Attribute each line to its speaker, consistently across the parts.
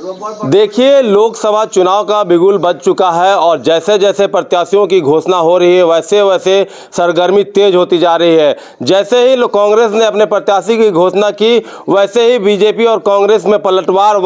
Speaker 1: देखिए, लोकसभा चुनाव का बिगुल बज चुका है और जैसे जैसे प्रत्याशियों की घोषणा हो रही है वैसे वैसे सरगर्मी तेज होती जा रही है। जैसे ही कांग्रेस ने अपने प्रत्याशी की घोषणा की वैसे ही बीजेपी और कांग्रेस में पलटवार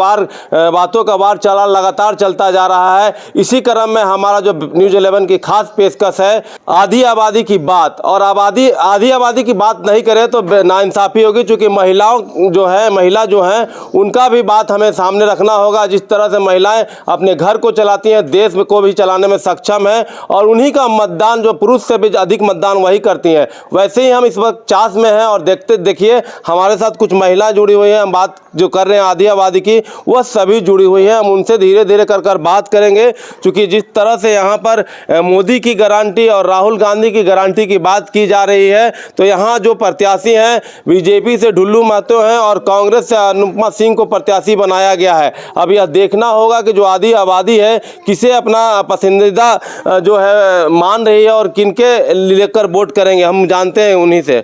Speaker 1: बातों का वार लगातार चलता जा रहा है। इसी क्रम में हमारा जो न्यूज़ 11 की खास पेशकश है आधी आबादी की बात, और आधी आबादी की बात नहीं करें तो नाइंसाफ़ी होगी, क्योंकि महिला जो है उनका भी बात हमें सामने रखना होगा। जिस तरह से महिलाएं अपने घर को चलाती हैं, देश को भी चलाने में सक्षम है और उन्हीं का मतदान जो पुरुष से भी अधिक मतदान वही करती हैं। वैसे ही हम इस वक्त चास में हैं और देखिए हमारे साथ कुछ महिलाएं जुड़ी हुई हैं। हम बात जो कर रहे हैं आधी आबादी की, वह सभी जुड़ी हुई हैं। हम उनसे धीरे धीरे कर बात करेंगे, क्योंकि जिस तरह से यहाँ पर मोदी की गारंटी और राहुल गांधी की गारंटी की बात की जा रही है, तो यहाँ जो प्रत्याशी हैं बीजेपी से ढुल्लू महतो हैं और कांग्रेस से अनुपमा सिंह को प्रत्याशी बनाया गया है। अब यह देखना होगा कि जो आधी आबादी है किसे अपना पसंदीदा जो है मान रही है और किनके लेकर वोट करेंगे। हम जानते हैं उन्हीं से।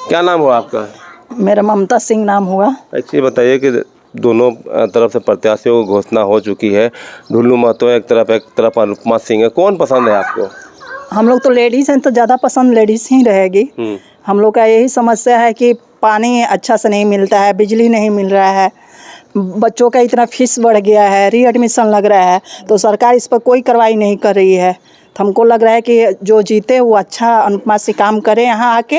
Speaker 1: क्या नाम हुआ आपका?
Speaker 2: मेरा ममता सिंह नाम हुआ।
Speaker 1: अच्छा, बताइए कि दोनों तरफ से प्रत्याशियों को घोषणा हो चुकी है। ढुल्लू महतो एक तरफ अनुपमा सिंह है। कौन पसंद है आपको?
Speaker 2: हम लोग तो लेडीज़ हैं तो ज़्यादा पसंद लेडीज़ ही रहेगी। हम लोग का यही समस्या है कि पानी अच्छा से नहीं मिलता है, बिजली नहीं मिल रहा है, बच्चों का इतना फीस बढ़ गया है, रीएडमिशन लग रहा है, तो सरकार इस पर कोई कार्रवाई नहीं कर रही है। तो हमको लग रहा है कि जो जीते वो अच्छा अनुपमा से काम करे यहाँ आके।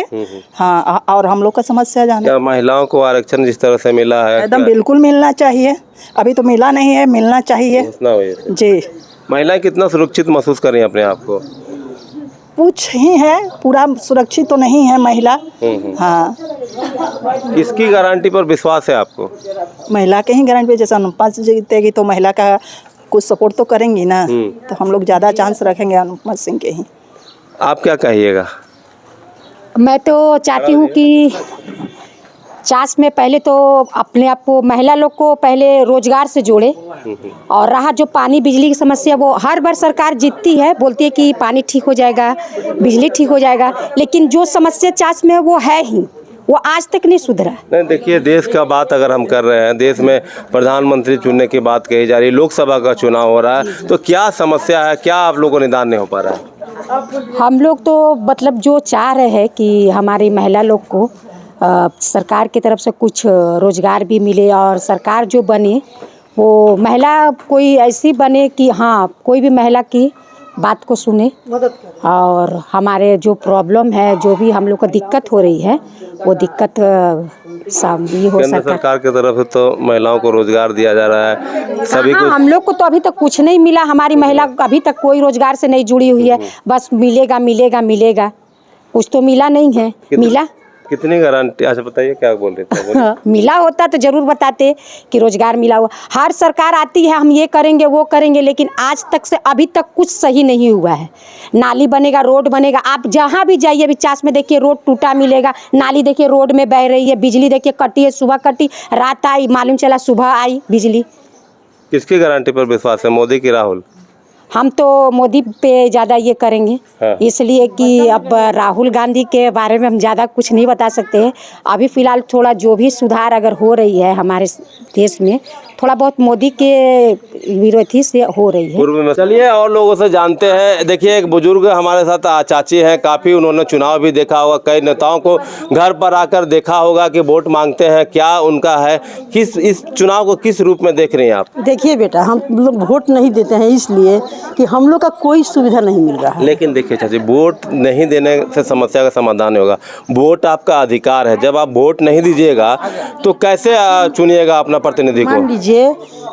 Speaker 2: हाँ, और हम लोग का समस्या जाने।
Speaker 1: क्या महिलाओं को आरक्षण जिस तरह से मिला है
Speaker 2: एकदम बिल्कुल मिलना चाहिए। अभी तो मिला नहीं है, मिलना चाहिए जी।
Speaker 1: महिलाएं कितना सुरक्षित महसूस कर रही हैं अपने आप को?
Speaker 2: कुछ ही है, पूरा सुरक्षित तो नहीं है महिला। हाँ,
Speaker 1: किसकी गारंटी पर विश्वास है आपको?
Speaker 2: महिला के ही गारंटी पे, जैसे अनुपमा जीतेगी तो महिला का कुछ सपोर्ट तो करेंगी ना, तो हम लोग ज़्यादा चांस रखेंगे अनुपमा सिंह के ही।
Speaker 1: आप क्या कहिएगा?
Speaker 3: मैं तो चाहती हूँ कि चास में पहले तो अपने आप को महिला लोग को पहले रोजगार से जोड़े, और रहा जो पानी बिजली की समस्या, वो हर बार सरकार जीतती है, बोलती है कि पानी ठीक हो जाएगा, बिजली ठीक हो जाएगा, लेकिन जो समस्या चास में है वो है ही, वो आज तक नहीं सुधरा।
Speaker 1: नहीं, देखिए देश का बात अगर हम कर रहे हैं, देश में प्रधानमंत्री चुनने की बात कही जा रही है, लोकसभा का चुनाव हो रहा है, तो क्या समस्या है, क्या आप लोगों को निदान नहीं हो पा रहा है?
Speaker 3: हम लोग तो मतलब जो चाह रहे हैं कि हमारी महिला लोग को सरकार की तरफ से कुछ रोजगार भी मिले, और सरकार जो बने वो महिला कोई ऐसी बने कि हाँ कोई भी महिला की बात को सुने, और हमारे जो प्रॉब्लम है, जो भी हम लोग को दिक्कत हो रही है, वो दिक्कत ये हो।
Speaker 1: सरकार की तरफ से तो महिलाओं को रोजगार दिया जा रहा है सभी को।
Speaker 3: हम लोग को तो अभी तक कुछ नहीं मिला। हमारी महिला अभी तक कोई रोजगार से नहीं जुड़ी हुई है, बस मिलेगा मिलेगा मिलेगा, कुछ तो मिला नहीं है। मिला
Speaker 1: कितनी गारंटी? अच्छा बताइए, क्या बोल रहे थे?
Speaker 3: मिला होता तो जरूर बताते कि रोजगार मिला हुआ। हर सरकार आती है, हम ये करेंगे वो करेंगे, लेकिन आज तक से अभी तक कुछ सही नहीं हुआ है। नाली बनेगा, रोड बनेगा, आप जहाँ भी जाइए, अभी चास में देखिए रोड टूटा मिलेगा, नाली देखिए रोड में बह रही है, बिजली देखिए कटी है, सुबह कटी, रात आई, मालूम चला सुबह आई बिजली।
Speaker 1: किसकी गारंटी पर विश्वास है, मोदी की राहुल?
Speaker 3: हम तो मोदी पे ज़्यादा ये करेंगे। हाँ। इसलिए कि अब राहुल गांधी के बारे में हम ज़्यादा कुछ नहीं बता सकते हैं। अभी फ़िलहाल थोड़ा जो भी सुधार अगर हो रही है हमारे देश में, थोड़ा बहुत मोदी के विरोधी से हो रही है।
Speaker 1: चलिए और लोगों से जानते हैं। देखिए एक बुजुर्ग हमारे साथ चाची हैं, काफ़ी उन्होंने चुनाव भी देखा होगा, कई नेताओं को घर पर आकर देखा होगा कि वोट मांगते हैं। क्या उनका है, किस इस चुनाव को किस रूप में देख रही हैं आप?
Speaker 4: देखिए बेटा, हम लोग वोट नहीं देते हैं इसलिए कि हम लोग का कोई सुविधा नहीं मिल रहा है।
Speaker 1: लेकिन देखिए चाची, वोट नहीं देने से समस्या का समाधान होगा। वोट आपका अधिकार है। जब आप वोट नहीं दीजिएगा तो कैसे चुनिएगा अपना प्रतिनिधि को?
Speaker 4: मान लीजिए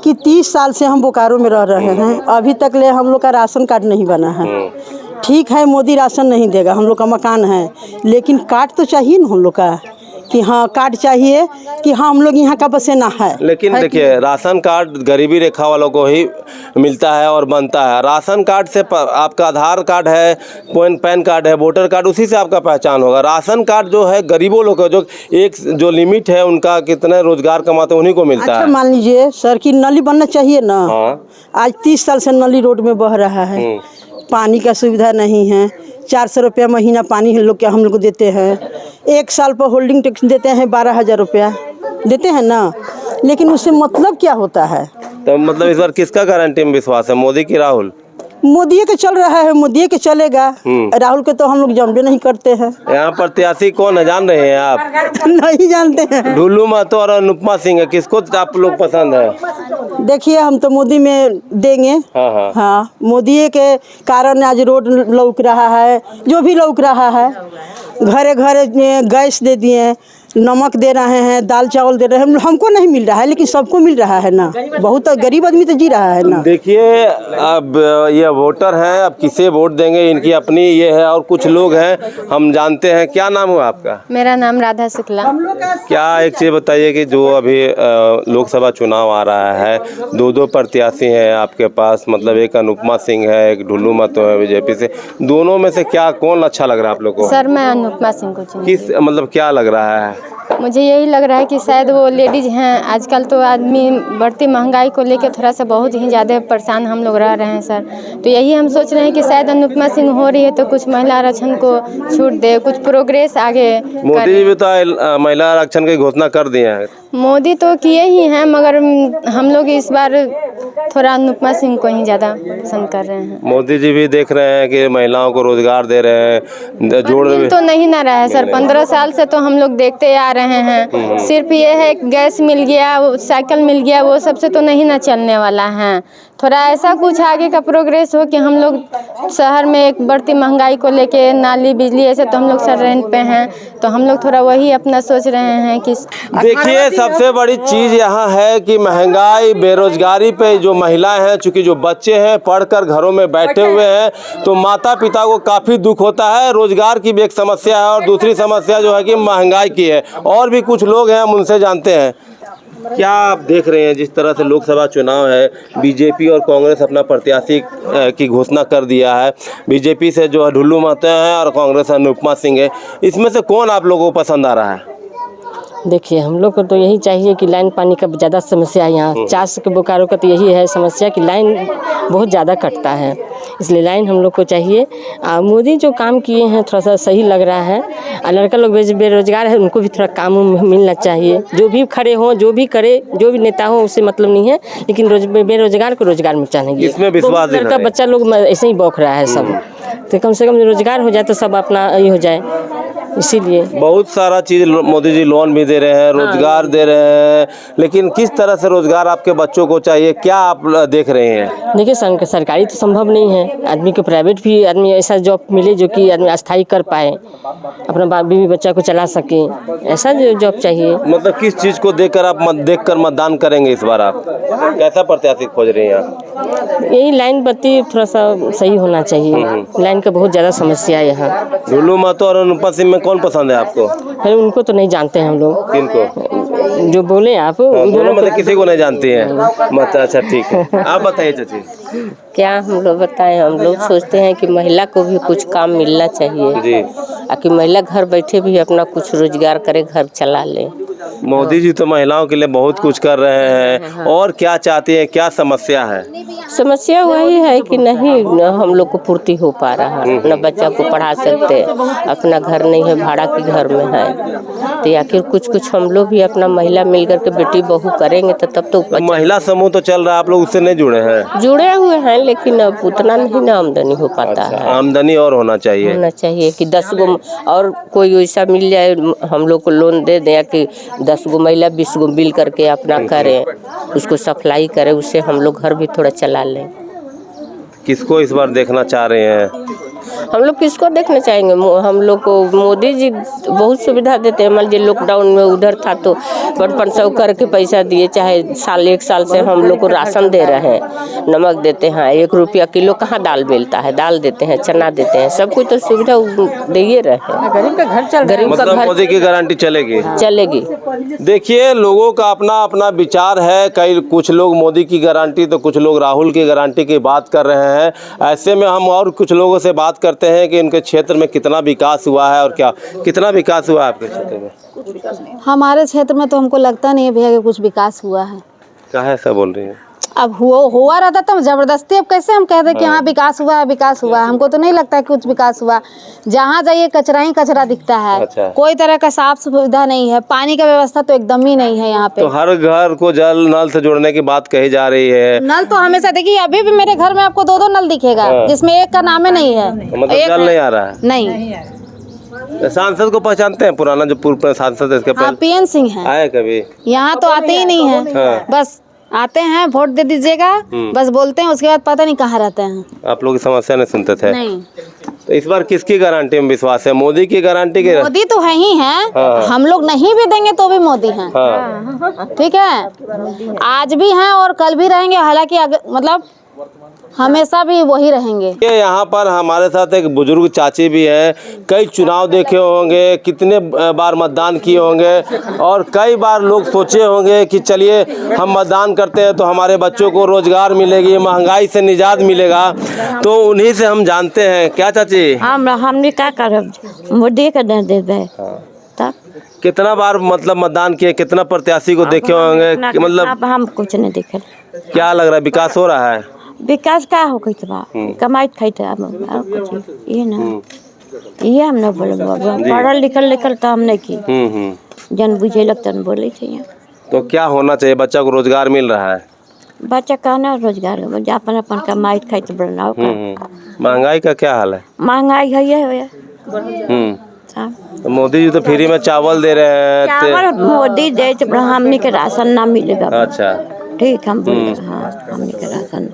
Speaker 4: कि 30 साल से हम बोकारो में रह रहे हैं, अभी तक ले हम लोग का राशन कार्ड नहीं बना है। ठीक है, मोदी राशन नहीं देगा, हम लोग का मकान है, लेकिन कार्ड तो चाहिए ना हम लोग का, कि हाँ कार्ड चाहिए कि हाँ हम लोग यहाँ का बसेना है।
Speaker 1: लेकिन देखिए राशन कार्ड गरीबी रेखा वालों को ही मिलता है और बनता है। राशन कार्ड से आपका आधार कार्ड है, पैन कार्ड है, वोटर कार्ड, उसी से आपका पहचान होगा। राशन कार्ड जो है गरीबों लोग जो एक जो लिमिट है उनका, कितने रोजगार कमाते हैं उन्हीं को मिलता है।
Speaker 4: मान लीजिए सर की नली बनना चाहिए ना।
Speaker 1: हाँ।
Speaker 4: आज 30 साल से नली रोड में बह रहा है, पानी का सुविधा नहीं है। 400 रुपया महीना पानी हम लोग को देते हैं। 1 साल पर होल्डिंग टैक्स देते हैं 12,000 रुपया देते हैं ना, लेकिन उससे मतलब क्या होता है?
Speaker 1: तो मतलब इस बार किसका गारंटी में विश्वास है, मोदी की राहुल?
Speaker 4: मोदी के चल रहा है, मोदी के चलेगा। राहुल के तो हम लोग जानबे नहीं करते हैं।
Speaker 1: यहाँ प्रत्याशी कौन है, जान रहे हैं आप?
Speaker 4: नहीं जानते हैं।
Speaker 1: ढुल्लू महतो और अनुपमा सिंह है, किसको आप लोग पसंद है?
Speaker 4: देखिए हम तो मोदी में देंगे।
Speaker 1: हाँ हाँ।
Speaker 4: हाँ, मोदी के कारण आज रोड लौक रहा है, जो भी लौक रहा है। घरे घरे गैस दे दिए, नमक दे रहे हैं, दाल चावल दे रहे हैं। हमको नहीं मिल रहा है लेकिन सबको मिल रहा है ना। बहुत गरीब आदमी तो जी रहा है ना।
Speaker 1: देखिए अब ये वोटर हैं, अब किसे वोट देंगे इनकी अपनी ये है। और कुछ लोग हैं हम जानते हैं। क्या नाम हुआ आपका?
Speaker 5: मेरा नाम राधा शुक्ला।
Speaker 1: क्या एक चीज़ बताइए कि जो अभी लोकसभा चुनाव आ रहा है, दो प्रत्याशी हैं आपके पास, मतलब एक अनुपमा सिंह है, एक ढुल्लू महतो है बीजेपी से। दोनों में से क्या कौन अच्छा लग रहा है आप लोग को?
Speaker 5: सर मैं अनुपमा सिंह को चुनूंगी।
Speaker 1: किस मतलब क्या लग रहा है?
Speaker 5: मुझे यही लग रहा है कि शायद वो लेडीज हैं। आजकल तो आदमी बढ़ती महंगाई को लेकर थोड़ा सा बहुत ही ज़्यादा परेशान हम लोग रह रहे हैं सर। तो यही हम सोच रहे हैं कि शायद अनुपमा सिंह हो रही है तो कुछ महिला आरक्षण को छूट दे, कुछ प्रोग्रेस आगे
Speaker 1: मोदी जी भी तो महिला आरक्षण की घोषणा कर दिए हैं।
Speaker 5: मोदी तो किए ही हैं, मगर हम लोग इस बार थोड़ा अनुपमा सिंह को ही ज़्यादा पसंद कर रहे हैं।
Speaker 1: मोदी जी भी देख रहे हैं कि महिलाओं को रोजगार दे रहे हैं, जोड़
Speaker 5: मिल तो नहीं ना रहा है सर। 15 साल से तो हम लोग देखते आ रहे हैं। सिर्फ ये है गैस मिल गया, साइकिल मिल गया, वो सबसे तो नहीं ना चलने वाला है। थोड़ा ऐसा कुछ आगे का प्रोग्रेस हो कि हम लोग शहर में एक बढ़ती महंगाई को लेके नाली बिजली ऐसे तो हम लोग सर रेंट पे हैं, तो हम लोग थोड़ा वही अपना सोच रहे हैं कि
Speaker 1: देखिए सबसे बड़ी चीज़ यहाँ है कि महंगाई, बेरोजगारी पे जो महिलाएं हैं, चूँकि जो बच्चे हैं पढ़कर घरों में बैठे हुए हैं, तो माता पिता को काफ़ी दुख होता है। रोजगार की भी एक समस्या है और दूसरी समस्या जो है कि महंगाई की है। और भी कुछ लोग हैं, हम उनसे जानते हैं। क्या आप देख रहे हैं जिस तरह से लोकसभा चुनाव है, बीजेपी और कांग्रेस अपना प्रत्याशी की घोषणा कर दिया है। बीजेपी से जो है ढुल्लू महतो हैं और कांग्रेस से अनुपमा सिंह है। इसमें से कौन आप लोगों को पसंद आ रहा है?
Speaker 6: देखिए हम लोग को तो यही चाहिए कि लाइन पानी का ज़्यादा समस्या है यहाँ। 400 के बोकारो का तो यही है समस्या कि लाइन बहुत ज़्यादा कटता है, इसलिए लाइन हम लोग को चाहिए। मोदी जो काम किए हैं थोड़ा सा सही लग रहा है। और लड़का लोग बेरोजगार है, उनको भी थोड़ा काम मिलना चाहिए। जो भी खड़े हों, जो भी करे, जो भी नेता हो, उससे मतलब नहीं है, लेकिन बेरोजगार को रोजगार में चाहिए।
Speaker 1: इसमें विश्वास
Speaker 6: लड़का बच्चा लोग ऐसे ही बौख रहा है सब, तो कम से कम रोजगार हो जाए तो सब अपना ये हो जाए। इसीलिए बहुत
Speaker 1: सारा चीज़ मोदी जी लोन भी दे रहे हैं, रोजगार दे रहे हैं, लेकिन किस तरह से रोजगार आपके बच्चों को चाहिए, क्या आप देख रहे हैं?
Speaker 6: देखिए सरकारी तो संभव नहीं है, आदमी को प्राइवेट भी आदमी ऐसा जॉब मिले जो कि आदमी अस्थायी कर पाए, अपना बीवी बच्चा को चला सके, ऐसा जो जॉब चाहिए।
Speaker 1: मतलब किस चीज़ को देखकर आप देखकर मतदान करेंगे इस बार? आप कैसा प्रत्याशी खोज रहे हैं आप?
Speaker 6: यही लाइन बत्ती थोड़ा सा सही होना चाहिए। लाइन का बहुत ज़्यादा समस्या है यहाँ।
Speaker 1: ढुल्लू महतो और अनुपमा सिंह में कौन पसंद है आपको?
Speaker 6: अरे उनको तो नहीं जानते हैं हम लोग।
Speaker 1: किनको?
Speaker 6: जो बोले आप
Speaker 1: दोनों में से किसी को नहीं जानती हैं? मत अच्छा ठीक है, आप बताइए चाची।
Speaker 7: क्या हम लोग बताएं, हम लोग सोचते हैं कि महिला को भी कुछ काम मिलना चाहिए
Speaker 1: जी,
Speaker 7: कि महिला घर बैठे भी अपना कुछ रोजगार करे, घर चला ले।
Speaker 1: मोदी जी तो महिलाओं के लिए बहुत कुछ कर रहे हैं। और क्या चाहते हैं, क्या समस्या है?
Speaker 7: समस्या वही है कि नहीं हम लोग को पूर्ति हो पा रहा, अपना बच्चा को पढ़ा सकते, अपना घर नहीं है, भाड़ा के घर में है, तो आखिर कुछ हम लोग भी अपना महिला मिलकर के बेटी बहू करेंगे तो तब तो
Speaker 1: महिला समूह तो चल रहा है, आप लोग उससे नहीं जुड़े हैं?
Speaker 7: जुड़े हुए हैं, लेकिन अब उतना नहीं ना आमदनी हो पाता है।
Speaker 1: आमदनी और होना चाहिए
Speaker 7: कि 10 गो और कोई वैसा मिल जाए, हम लोग को लोन दे दें कि 10 गो महिला 20 गो मिल करके अपना करें, उसको सप्लाई करें, उससे हम लोग घर भी थोड़ा चला लें।
Speaker 1: किसको इस बार देखना चाह रहे हैं?
Speaker 7: हम लोग किसको देखना चाहेंगे? हम लोग को मोदी जी बहुत सुविधा देते हैं। मान लीजिए लॉकडाउन में उधर था तो 500 करके पैसा दिए, चाहे एक साल से हम लोग को राशन दे रहे हैं, नमक देते हैं, 1 रुपया किलो कहाँ दाल मिलता है, दाल देते हैं, चना देते हैं, सब कुछ तो सुविधा दे रहे हैं।
Speaker 6: गरीब का घर चल
Speaker 7: गरीब का घर
Speaker 1: मोदी की गारंटी चलेगी?
Speaker 7: चलेगी।
Speaker 1: देखिए लोगों का अपना अपना विचार है। कई कुछ लोग मोदी की गारंटी तो कुछ लोग राहुल की गारंटी की बात कर रहे हैं। ऐसे में हम और कुछ लोगों से बात करते हैं कि उनके क्षेत्र में कितना विकास हुआ है और क्या कितना विकास हुआ है आपके क्षेत्र में?
Speaker 8: हमारे क्षेत्र में तो हमको लगता नहीं है भैया कि कुछ विकास हुआ है।
Speaker 1: क्या है ऐसा बोल रही हैं?
Speaker 8: अब हुआ रहता तो जबरदस्ती अब कैसे हम कह दें कि हाँ विकास हुआ विकास हुआ। हमको तो नहीं लगता है कि कुछ विकास हुआ। जहाँ जाइए कचरा ही कचरा दिखता है।
Speaker 1: अच्छा।
Speaker 8: कोई तरह का साफ सुविधा नहीं है। पानी का व्यवस्था तो एकदम ही नहीं है यहाँ पे।
Speaker 1: तो हर घर को जल नल से जोड़ने की बात कही जा रही है।
Speaker 8: नल तो हमेशा देखिए, अभी भी मेरे घर में आपको 2-2 नल दिखेगा जिसमें एक का नाम ही नहीं है।
Speaker 1: मतलब जल नहीं आ रहा है?
Speaker 8: नहीं।
Speaker 1: सांसद को पहचानते हैं? पुराना जो पूर्व सांसद है इसके
Speaker 8: हाँ, पीएन सिंह है।
Speaker 1: आए कभी?
Speaker 8: यहाँ तो आते ही नहीं है।
Speaker 1: हाँ।
Speaker 8: बस आते हैं, वोट दे दीजिएगा, बस बोलते हैं, उसके बाद पता नहीं कहाँ रहते हैं।
Speaker 1: आप लोग की समस्या नहीं सुनते थे?
Speaker 8: नहीं।
Speaker 1: तो इस बार किसकी गारंटी में विश्वास है? मोदी की गारंटी की?
Speaker 8: मोदी तो है ही है।
Speaker 1: हाँ।
Speaker 8: हम लोग नहीं भी देंगे तो भी मोदी हैं।
Speaker 1: हाँ।
Speaker 8: ठीक है, आज भी हैं और कल भी रहेंगे। हालांकि मतलब हमेशा भी वही रहेंगे।
Speaker 1: ये यहाँ पर हमारे साथ एक बुजुर्ग चाची भी है। कई चुनाव देखे होंगे, कितने बार मतदान किए होंगे और कई बार लोग सोचे होंगे कि चलिए हम मतदान करते हैं तो हमारे बच्चों को रोजगार मिलेगी, महंगाई से निजात मिलेगा। तो उन्हीं से हम जानते हैं। क्या चाची?
Speaker 9: हमने क्या करब, मोदी के दे देबे। तब
Speaker 1: कितना बार मतलब मतदान किए, कितना प्रत्याशी को देखे होंगे कि मतलब
Speaker 9: अब हम कुछ नहीं देखे।
Speaker 1: क्या लग रहा है, विकास हो रहा है?
Speaker 9: विकास का हो गई बा, कमाई खाते अब और कुछ ये ना ये हम ना बोले पढ़ल लिखल तो हम नहीं की जन बुझे लगता बोले थे।
Speaker 1: तो क्या होना चाहिए? बच्चा को रोजगार मिल रहा है?
Speaker 9: बच्चा कहना रोजगार अपन अपन कमाई खाते बनाओ।
Speaker 1: महंगाई का क्या हाल है?
Speaker 9: महंगाई है।
Speaker 1: तो मोदी जी तो फ्री में चावल दे रहे हैं।
Speaker 9: चावल मोदी दे हमने के राशन ना मिलेगा।
Speaker 1: अच्छा,
Speaker 9: ठीक हम बोले हाँ हमने के राशन।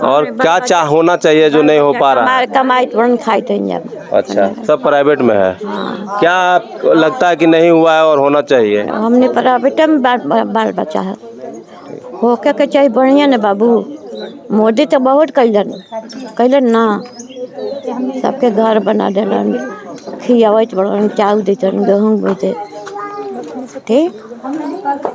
Speaker 1: और क्या होना चाहिए जो नहीं हो पा रहा है?
Speaker 9: कमाई खाते हैं।
Speaker 1: अच्छा, सब प्राइवेट में है। क्या लगता है कि नहीं हुआ है और होना चाहिए?
Speaker 9: हमने प्राइवेट में बाल बच्चा है होके के चाहिए बढ़िया न बाबू। मोदी तो बहुत कैलन ना, सबके घर बना दिलन, खियावत बड़न, चावल देतन, गेहूँ बोते। ठीक।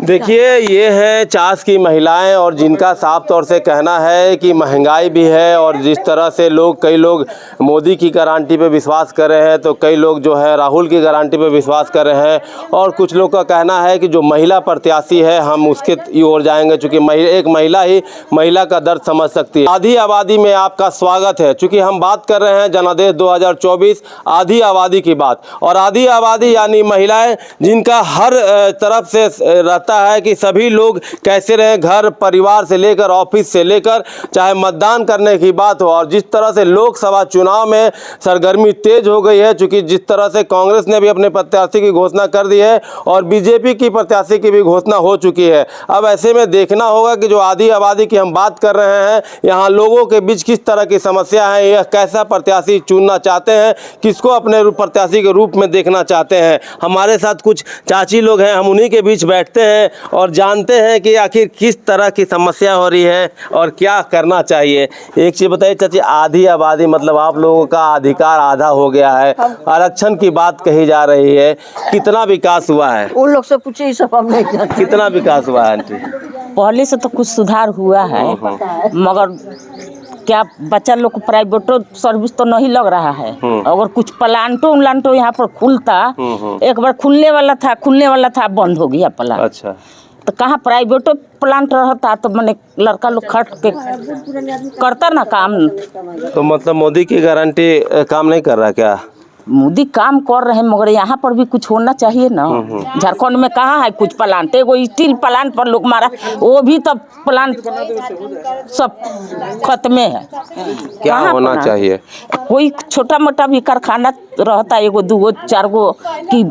Speaker 1: देखिए, ये है चास की महिलाएं और जिनका साफ तौर से कहना है कि महंगाई भी है और जिस तरह से कई लोग मोदी की गारंटी पे विश्वास कर रहे हैं तो कई लोग जो है राहुल की गारंटी पे विश्वास कर रहे हैं और कुछ लोग का कहना है कि जो महिला प्रत्याशी है हम उसके ओर जाएंगे, चूँकि एक महिला ही महिला का दर्द समझ सकती है। आधी आबादी में आपका स्वागत है। चूँकि हम बात कर रहे हैं जनादेश 2024 आधी आबादी की बात, और आधी आबादी यानी महिलाएं जिनका हर तरफ से रहता है कि सभी लोग कैसे रहें, घर परिवार से लेकर ऑफिस से लेकर चाहे मतदान करने की बात हो। और जिस तरह से लोकसभा चुनाव में सरगर्मी तेज हो गई है, चूँकि जिस तरह से कांग्रेस ने भी अपने प्रत्याशी की घोषणा कर दी है और बीजेपी की प्रत्याशी की भी घोषणा हो चुकी है। अब ऐसे में देखना होगा कि जो आधी आबादी की हम बात कर रहे हैं, यहाँ लोगों के बीच किस तरह की समस्या है, यह कैसा प्रत्याशी चुनना चाहते हैं, किसको अपने प्रत्याशी के रूप में देखना चाहते हैं। हमारे साथ कुछ चाची लोग हैं, हम उन्हीं के बीच बैठते हैं और जानते हैं कि आखिर किस तरह की समस्या हो रही है और क्या करना चाहिए। एक चीज़ बताइए चाची, आधी आबादी मतलब आप लोगों का अधिकार आधा हो गया है, आरक्षण की बात कही जा रही है, कितना विकास हुआ है?
Speaker 6: उन लोग से पूछे, सब हम नहीं जानते।
Speaker 1: कितना विकास हुआ है आंटी?
Speaker 6: पहले से तो कुछ सुधार हुआ है, मगर क्या बच्चा लोग को प्राइवेटो सर्विस तो नहीं लग रहा है। अगर कुछ प्लांटो यहाँ पर खुलता, एक बार खुलने वाला था बंद हो गया प्लांट।
Speaker 1: अच्छा,
Speaker 6: तो कहाँ प्राइवेटो प्लांट रहता तो मैंने लड़का लोग खट के करता ना काम।
Speaker 1: तो मतलब मोदी की गारंटी काम नहीं कर रहा क्या?
Speaker 6: मोदी काम कर रहे हैं मगर यहाँ पर भी कुछ होना चाहिए ना। झारखंड में कहाँ है कुछ प्लांट? एगो स्टील प्लांट पर लोग मारा, वो भी तो प्लांट सब खत्मे है।
Speaker 1: क्या होना चाहिए?
Speaker 6: कोई छोटा मोटा भी कारखाना रहता, एगो दूगो चारगो की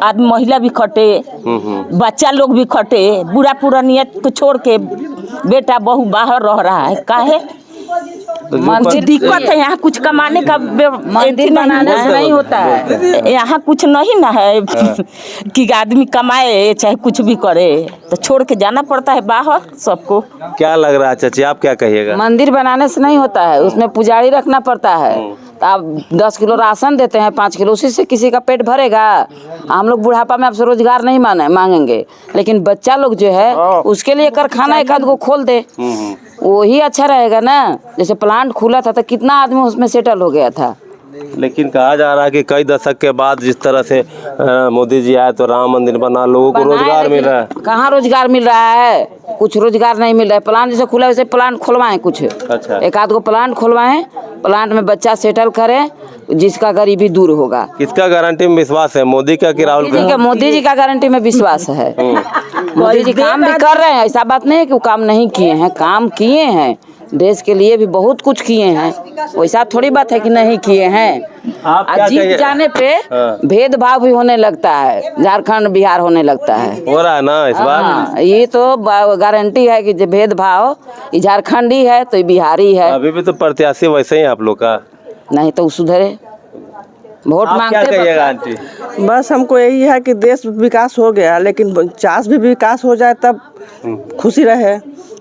Speaker 6: आदमी महिला भी खटे, बच्चा लोग भी खटे, बूढ़ा पुरानियत को छोड़ के बेटा बहू बाहर रह रहा है। काहे? मंदिर दिक्कत है यहाँ, कुछ कमाने का मंदिर बनाने से नहीं होता है। यहाँ कुछ नहीं ना है कि आदमी कमाए चाहे कुछ भी करे, तो छोड़ के जाना पड़ता है बाहर सबको।
Speaker 1: क्या लग रहा है चाची, आप क्या कहिएगा?
Speaker 10: मंदिर बनाने से नहीं होता है, उसमें पुजारी रखना पड़ता है। तो आप 10 किलो राशन देते हैं, 5 किलो, उसी से किसी का पेट भरेगा। हम लोग बुढ़ापा में आपसे रोजगार नहीं मांगेंगे, लेकिन बच्चा लोग जो है उसके लिए कारखाना एक आध को खोल दे, वही अच्छा रहेगा ना। जैसे प्लांट खुला था तो कितना आदमी उसमें सेटल हो गया था।
Speaker 1: लेकिन कहा जा रहा है कि कई दशक के बाद जिस तरह से मोदी जी आए तो राम मंदिर बना, लोगों को रोजगार मिल रहा है।
Speaker 10: कहाँ रोजगार मिल रहा है? कुछ रोजगार नहीं मिल रहा है। प्लांट जैसे खुला वैसे प्लांट खुलवाएं कुछ,
Speaker 1: अच्छा।
Speaker 10: एक आध को प्लांट खुलवाएं, प्लांट में बच्चा सेटल करें, जिसका गरीबी दूर होगा।
Speaker 1: किसका गारंटी में विश्वास है, मोदी का कि राहुल का?
Speaker 10: मोदी जी का गारंटी में विश्वास है। मोदी जी काम भी कर रहे हैं, ऐसा बात नहीं है कि वो काम नहीं किए हैं, काम किए हैं, देश के लिए भी बहुत कुछ किए हैं, वैसा थोड़ी बात है कि नहीं किए हैं।
Speaker 1: आप क्या
Speaker 10: जीत
Speaker 1: कहिए?
Speaker 10: जाने पे भेदभाव भी होने लगता है, झारखंड बिहार होने लगता है।
Speaker 1: हो रहा है ना इस बार?
Speaker 10: हाँ, ये तो गारंटी है कि जो भेदभाव, ये झारखंडी है तो ये बिहारी है।
Speaker 1: अभी भी तो प्रत्याशी वैसे ही आप लोग का,
Speaker 10: नहीं तो सुधरे, वोट
Speaker 1: आप क्या
Speaker 10: मांगते
Speaker 1: कहिएगा आंटी?
Speaker 4: बस हमको यही है कि देश विकास हो गया, लेकिन चास भी विकास हो जाए तब खुशी रहे।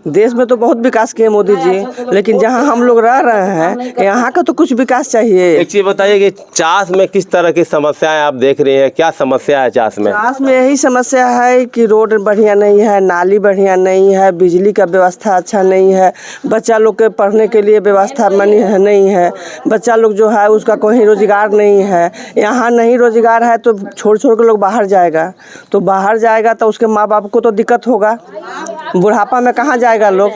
Speaker 4: देश में तो बहुत विकास किए मोदी जी, लेकिन जहाँ हम लोग रह रहे हैं यहाँ का तो कुछ विकास चाहिए।
Speaker 1: एक चीज बताइए कि चास में किस तरह की समस्याएं आप देख रही हैं, क्या समस्या है चास में?
Speaker 4: चास में यही समस्या है कि रोड बढ़िया नहीं है, नाली बढ़िया नहीं है, बिजली का व्यवस्था अच्छा नहीं है, बच्चा लोग के पढ़ने के लिए व्यवस्था नहीं है, बच्चा लोग जो है उसका कोई रोजगार नहीं है। यहाँ नहीं रोजगार है तो छोड़ छोड़ के लोग बाहर जाएगा, तो बाहर जाएगा तो उसके माँ बाप को तो दिक्कत होगा, बुढ़ापा में कहाँ जाएगा लोग,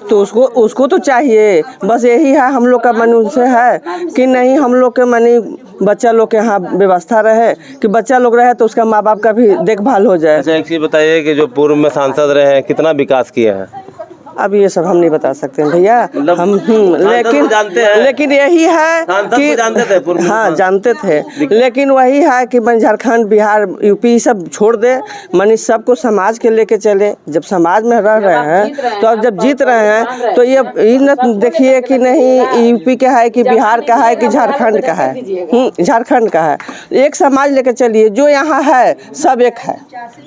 Speaker 4: तो उसको तो चाहिए। बस यही है हम लोग का मन उनसे है कि नहीं, हम लोग के मनी बच्चा लोग के यहाँ व्यवस्था रहे कि बच्चा लोग रहे तो उसका माँ बाप का भी देखभाल हो जाए।
Speaker 1: अच्छा, एक चीज बताइए कि जो पूर्व में सांसद रहे हैं कितना विकास किए हैं?
Speaker 4: अब ये सब हम नहीं बता सकते हैं भैया, हम लेकिन
Speaker 1: जानते हैं,
Speaker 4: लेकिन यही है कि
Speaker 1: जानते थे पूर्व में?
Speaker 4: हाँ जानते थे, लेकिन वही है कि मन झारखंड बिहार यूपी सब छोड़ दे, मनी सबको समाज के लेके चले। जब समाज में रह रहे हैं तो अब जब जीत रहे हैं तो ये न देखिए कि नहीं यूपी का है कि बिहार का है कि झारखंड का है, झारखंड का है। एक समाज लेके चलिए, जो यहाँ है सब एक है।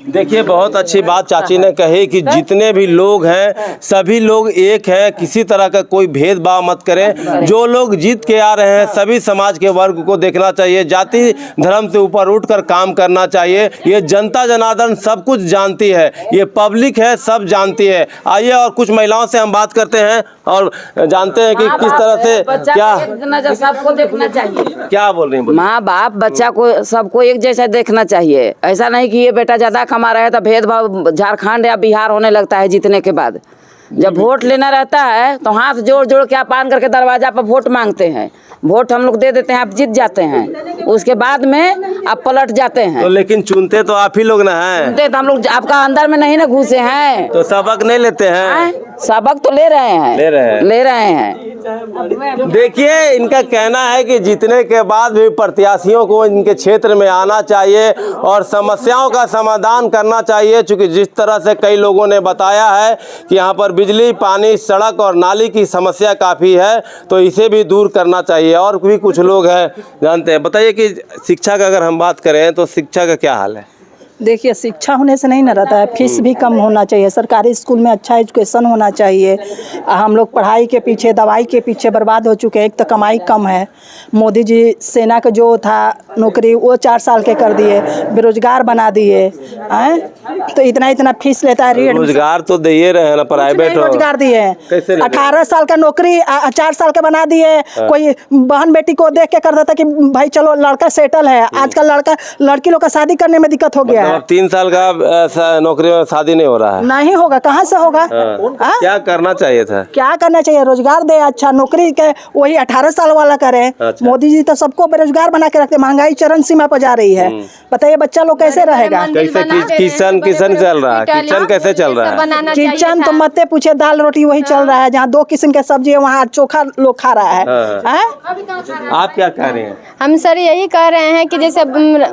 Speaker 1: देखिए, बहुत अच्छी बात चाची ने कही कि जितने भी लोग हैं सभी लोग एक हैं, किसी तरह का कोई भेदभाव मत करें। जो लोग जीत के आ रहे हैं सभी समाज के वर्ग को देखना चाहिए, जाति धर्म से ऊपर उठकर काम करना चाहिए। ये जनता जनार्दन सब कुछ जानती है, ये पब्लिक है, सब जानती है। आइए और कुछ महिलाओं से हम बात करते हैं और जानते हैं कि किस तरह से क्या
Speaker 10: सबको देखना चाहिए।
Speaker 1: क्या बोल रही हैं?
Speaker 10: माँ बाप बच्चा को सबको एक जैसा देखना चाहिए। ऐसा नहीं कि ये बेटा ज़्यादा कमा रहा है तो भेदभाव झारखंड या बिहार होने लगता है जीतने के बाद। जब वोट लेना रहता है तो हाथ जोड़ जोड़ के आप आन करके दरवाजा पर वोट मांगते हैं, वोट हम लोग दे देते हैं, आप जीत जाते हैं, उसके बाद में आप पलट जाते हैं।
Speaker 1: तो लेकिन चुनते तो आप ही लोग ना हैं।
Speaker 10: चुनते तो हम लोग आपका अंदर में नहीं ना घुसे हैं,
Speaker 1: तो सबक नहीं लेते हैं?
Speaker 10: सबक तो ले रहे हैं, ले रहे हैं।
Speaker 1: देखिए, इनका कहना है कि जीतने के बाद भी प्रत्याशियों को इनके क्षेत्र में आना चाहिए और समस्याओं का समाधान करना चाहिए। चूँकि जिस तरह से कई लोगों ने बताया है कि यहाँ पर बिजली, पानी, सड़क और नाली की समस्या काफ़ी है, तो इसे भी दूर करना चाहिए। और भी कुछ लोग हैं जानते हैं। बताइए कि शिक्षा का अगर हम बात करें तो शिक्षा का क्या हाल है?
Speaker 2: देखिए, शिक्षा होने से नहीं न रहता है, फीस भी कम होना चाहिए, सरकारी स्कूल में अच्छा एजुकेशन होना चाहिए। हम लोग पढ़ाई के पीछे, दवाई के पीछे बर्बाद हो चुके हैं। एक तो कमाई कम है, मोदी जी सेना का जो था नौकरी वो 4 साल के कर दिए, बेरोजगार बना दिए हैं, तो इतना फीस लेता है।
Speaker 1: रोजगार तो दे ही रहे हैं ना, प्राइवेट
Speaker 2: रोजगार दिए हैं। 18 साल का नौकरी 4 साल का बना दिए। कोई बहन बेटी को देख के कर देता कि भाई चलो लड़का सेटल है। आजकल लड़की लोग का शादी करने में दिक्कत हो गया है।
Speaker 1: 3 साल का नौकरी में शादी नहीं हो रहा है?
Speaker 2: नहीं होगा, कहाँ से होगा?
Speaker 1: क्या करना चाहिए था?
Speaker 2: क्या करना चाहिए? रोजगार दे, अच्छा नौकरी के वही 18 साल वाला करे।
Speaker 1: अच्छा।
Speaker 2: मोदी जी तो सबको बेरोजगार बना के रखते, महंगाई चरम सीमा पर जा रही है। बताइए बच्चा लोग कैसे रहेगा?
Speaker 1: कैसे किचन चल रहा है? किचन कैसे चल रहा है?
Speaker 2: किचन तो मत पूछे, दाल रोटी वही चल रहा है। जहाँ 2 किस्म के सब्जी है वहाँ चोखा लोग खा रहा है।
Speaker 1: आप क्या कह रहे हैं?
Speaker 5: हम सर यही कह रहे हैं कि जैसे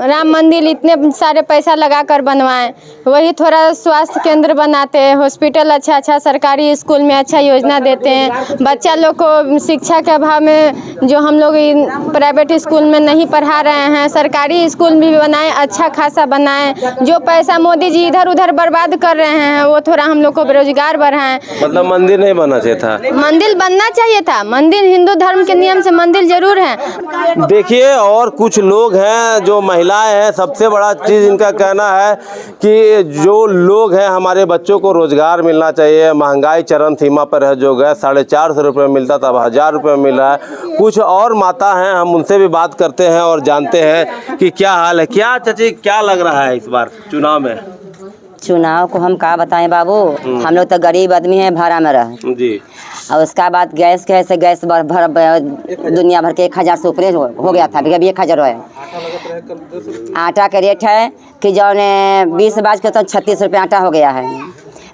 Speaker 5: राम मंदिर इतने सारे पैसा लगा कर बनवाएं, वही थोड़ा स्वास्थ्य केंद्र बनाते हैं, हॉस्पिटल अच्छा सरकारी स्कूल में अच्छा योजना देते हैं। बच्चा लोग को शिक्षा के अभाव में जो हम लोग प्राइवेट स्कूल में नहीं पढ़ा रहे हैं, सरकारी स्कूल भी बनाएं, अच्छा खासा बनाएं। जो पैसा मोदी जी इधर उधर बर्बाद कर रहे हैं वो थोड़ा हम लोग को बेरोजगार बढ़ाएं।
Speaker 1: मतलब मंदिर नहीं बनना चाहिए था?
Speaker 5: मंदिर बनना चाहिए था। मंदिर हिंदू धर्म के नियम से मंदिर जरूर है।
Speaker 1: देखिए, और कुछ लोग हैं जो महिलाएं हैं, सबसे बड़ा चीज़ इनका कहना है कि जो लोग हैं हमारे बच्चों को रोजगार मिलना चाहिए। महंगाई चरम सीमा पर है, जो गैस 450 रुपये मिलता था अब 1000 रुपये मिल रहा है। कुछ और माता हैं, हम उनसे भी बात करते हैं और जानते हैं कि क्या हाल है। क्या चाची, क्या लग रहा है इस बार चुनाव में?
Speaker 11: चुनाव को हम क्या बताएं बाबू, हम लोग तो गरीब आदमी हैं, भाड़ा में रहे
Speaker 1: जी।
Speaker 11: और उसका बाद गैस कैसे गैस दुनिया भर के 1000 से ऊपर हो गया था, अभी 1000 है। आटा का रेट है कि जो 20 बाज के तो 36 रुपये आटा हो गया है।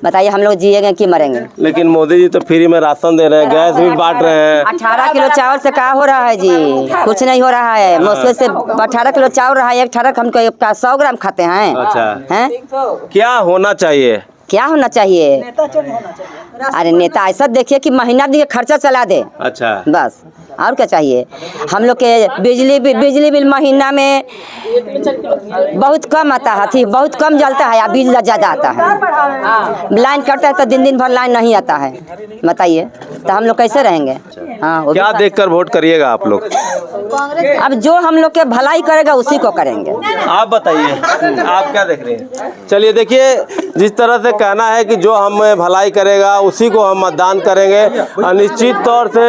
Speaker 11: बताइए हम लोग जिएंगे कि मरेंगे।
Speaker 1: लेकिन मोदी जी तो फ्री में राशन दे रहे हैं, गैस भी बांट रहे हैं।
Speaker 11: 18 किलो चावल से क्या हो रहा है जी, कुछ नहीं हो रहा है। मुश्किल से 18 किलो चावल रहा है, 18 हम 100 ग्राम खाते हैं।
Speaker 1: अच्छा
Speaker 11: हैं
Speaker 1: क्या होना चाहिए?
Speaker 11: क्या होना चाहिए? अरे नेता ऐसा देखिए कि महीना दिन खर्चा चला दे। अच्छा बस, और क्या चाहिए? हम लोग के बिजली बिल महीना में बहुत कम आता है, बहुत कम जलता है, बिल ज़्यादा आता है। लाइन कटता है तो दिन भर लाइन नहीं आता है। बताइए तो हम लोग कैसे रहेंगे? हाँ,
Speaker 1: क्या देखकर वोट करिएगा आप लोग?
Speaker 11: अब जो हम लोग के भलाई करेगा उसी को करेंगे।
Speaker 1: आप बताइए, आप क्या देख रहे हैं? चलिए देखिए, जिस तरह से कहना है कि जो हमें भलाई करेगा उसी को हम मतदान करेंगे। निश्चित तौर से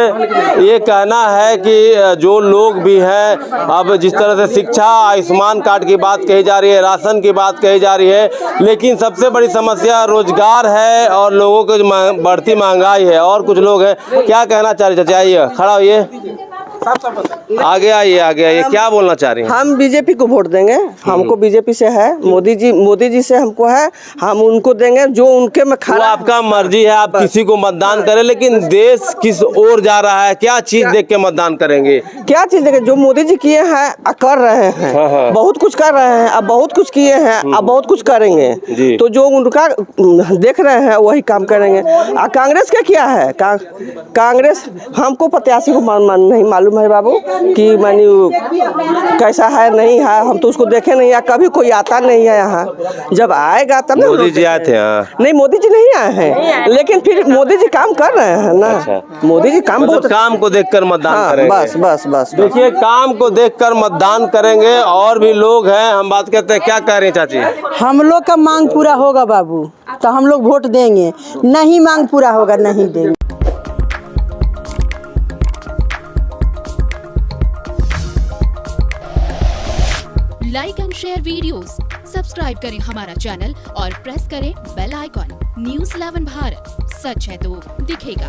Speaker 1: ये कहना है कि जो लोग भी हैं, अब जिस तरह से शिक्षा, आयुष्मान कार्ड की बात कही जा रही है, राशन की बात कही जा रही है, लेकिन सबसे बड़ी समस्या रोजगार है और लोगों की बढ़ती महंगाई है। और कुछ लोग हैं, क्या कहना चाह रहे? चाचा आइए, खड़ा होइए, आगे आइए, क्या बोलना चाह रही हैं?
Speaker 12: हम बीजेपी को वोट देंगे। हमको बीजेपी से है, मोदी जी से हमको है, हम उनको देंगे जो उनके में खड़ा।
Speaker 1: आपका मर्जी है, आप किसी को मतदान करें, लेकिन देश किस ओर जा रहा है, क्या चीज देख के मतदान करेंगे?
Speaker 12: क्या चीज देखें? जो मोदी जी किए हैं, कर रहे हैं, बहुत कुछ कर रहे हैं, अब बहुत कुछ किए हैं, अब बहुत कुछ करेंगे। तो जो उनका देख रहे हैं वही काम करेंगे। कांग्रेस का क्या है? कांग्रेस हमको प्रत्याशी को नहीं मालूम है बाबू कि मानी कैसा है नहीं है, हम तो उसको देखे नहीं है, कभी कोई आता नहीं है यहाँ। जब आएगा तब
Speaker 1: मोदी जी आए थे?
Speaker 12: नहीं, मोदी जी नहीं आए हैं, लेकिन फिर मोदी जी काम कर रहे हैं ना। अच्छा। मोदी जी काम
Speaker 1: मतलब काम को देखकर मतदान करेंगे।
Speaker 12: बस बस बस
Speaker 1: देखिए, काम को देखकर मतदान करेंगे। और भी लोग हैं, हम बात करते हैं, क्या कह रही हैं चाची?
Speaker 4: हम लोग का मांग पूरा होगा बाबू तो हम लोग वोट देंगे, नहीं मांग पूरा होगा नहीं देंगे।
Speaker 13: Like and share videos, subscribe करें हमारा चैनल और प्रेस करें बेल आइकॉन। न्यूज़ 11 भारत, सच है तो दिखेगा।